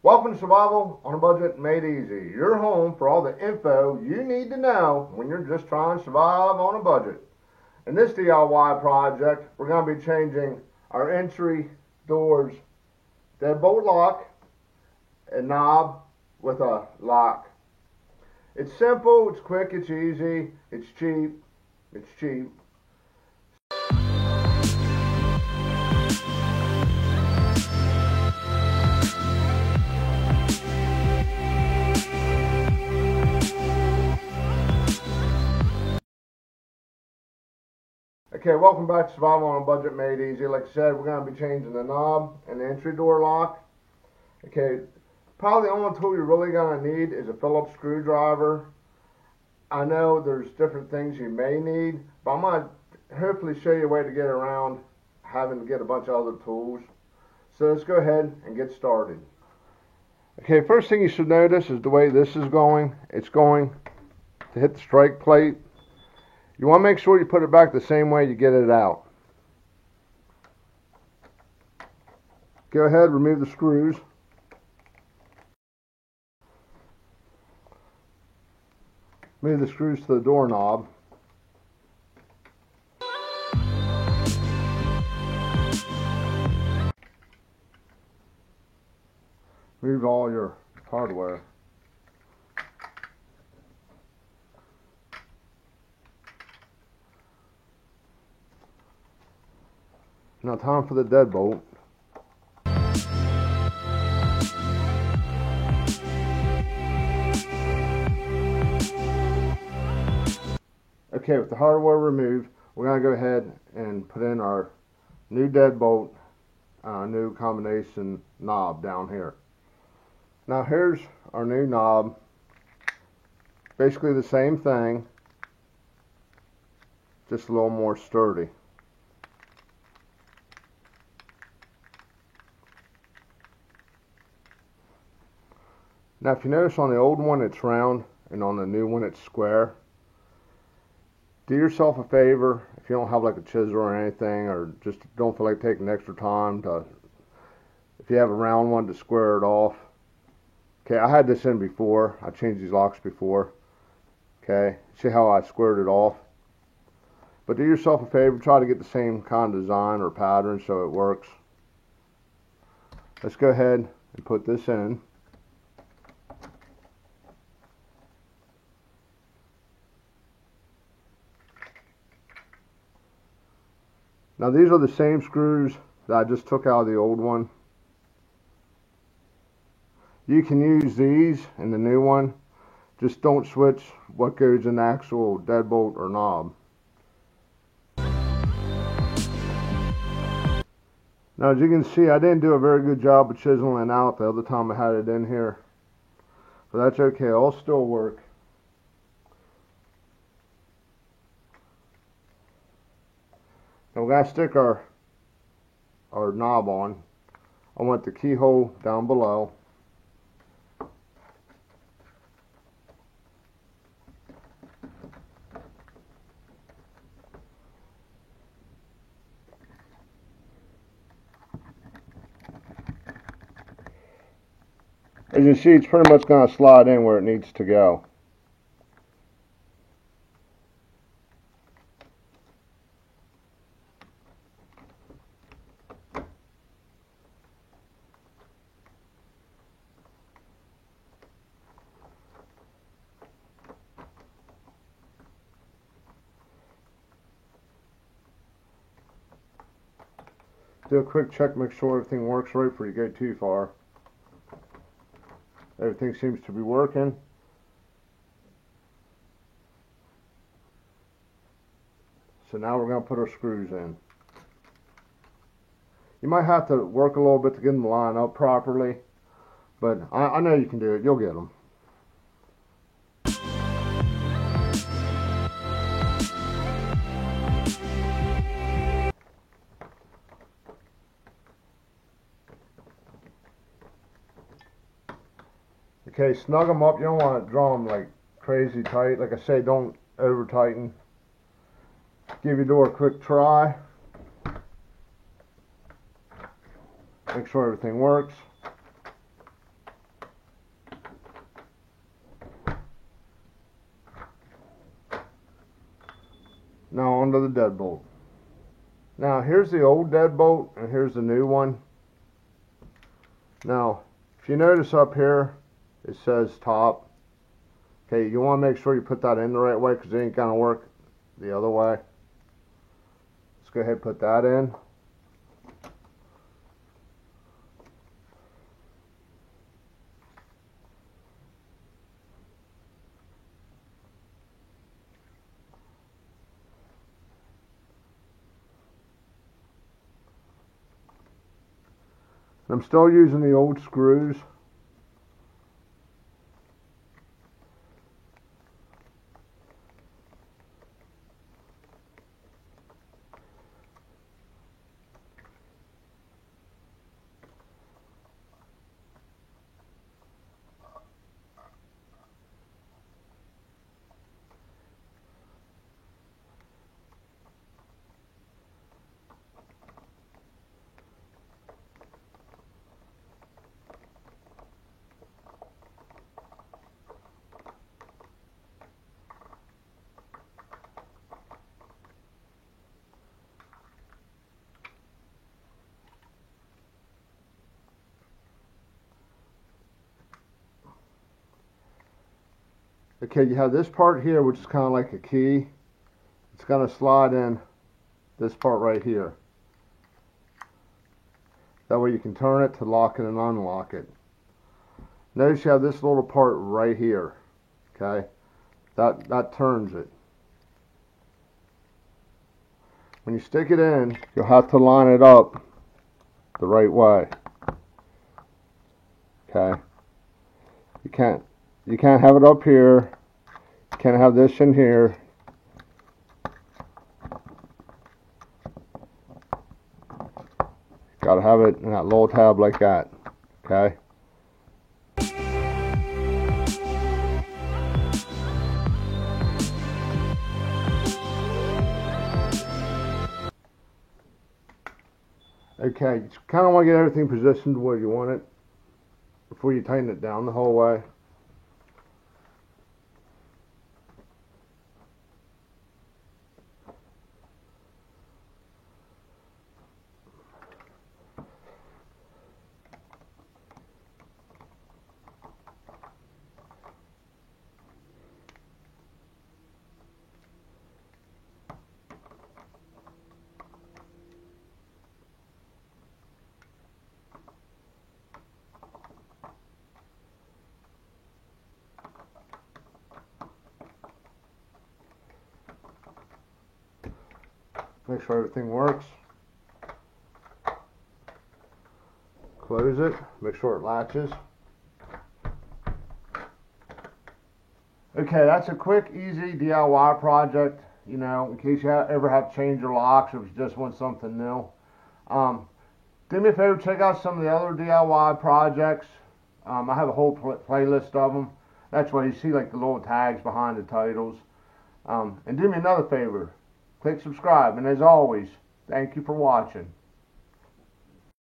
Welcome to Survival on a Budget Made Easy, your home for all the info you need to know when you're just trying to survive on a budget. In this DIY project, we're going to be changing our entry doors deadbolt lock and knob with a lock. It's simple, it's quick, it's easy, it's cheap. Okay, welcome back to Survival on a Budget Made Easy. Like I said, we're going to be changing the knob and the entry door lock. Okay, probably the only tool you're really going to need is a Phillips screwdriver. I know there's different things you may need, but I'm going to hopefully show you a way to get around having to get a bunch of other tools. So let's go ahead and get started. Okay, first thing you should notice is the way this is going. It's going to hit the strike plate. You want to make sure you put it back the same way you get it out. Go ahead, remove the screws. Move the screws to the doorknob. Move all your hardware. Now time for the deadbolt. Okay, with the hardware removed, we're going to go ahead and put in our new deadbolt, new combination knob down here. Now here's our new knob. Basically the same thing, just a little more sturdy. Now if you notice on the old one it's round and on the new one it's square. Do yourself a favor, if you don't have like a chisel or anything, or just don't feel like taking extra time to, if you have a round one, to square it off. Okay, I had this in before. I changed these locks before. Okay, see how I squared it off? But do yourself a favor, try to get the same kind of design or pattern so it works. Let's go ahead and put this in. Now these are the same screws that I just took out of the old one. You can use these in the new one. Just don't switch what goes in the actual deadbolt or knob. Now as you can see, I didn't do a very good job of chiseling out the other time I had it in here. But that's okay, it'll still work. Now we're going to stick our knob on. I want the keyhole down below. As you see, it's pretty much going to slide in where it needs to go. Do a quick check, make sure everything works right before you go too far. Everything seems to be working. So now we're going to put our screws in. You might have to work a little bit to get them to line up properly, but I know you can do it. You'll get them. Okay, snug them up. You don't want to draw them like crazy tight. Like I say, don't over tighten. Give your door a quick try. Make sure everything works. Now onto the deadbolt. Now here's the old deadbolt and here's the new one. Now if you notice up here it says top. Okay, you want to make sure you put that in the right way because it ain't gonna work the other way. Let's go ahead and put that in. I'm still using the old screws. Okay, you have this part here, which is kind of like a key. It's going to slide in this part right here. That way you can turn it to lock it and unlock it. Notice you have this little part right here. Okay, that turns it. When you stick it in, you'll have to line it up the right way. Okay, you can't have it up here. You can't have this in here. Gotta have it in that little tab like that. Okay. Okay, you kind of want to get everything positioned where you want it before you tighten it down the whole way. Make sure everything works. Close it. Make sure it latches. Okay, that's a quick, easy DIY project. You know, in case you ever have to change your locks or if you just want something new. Do me a favor, check out some of the other DIY projects. I have a whole playlist of them. That's why you see like the little tags behind the titles. And do me another favor. Click subscribe, and as always, thank you for watching.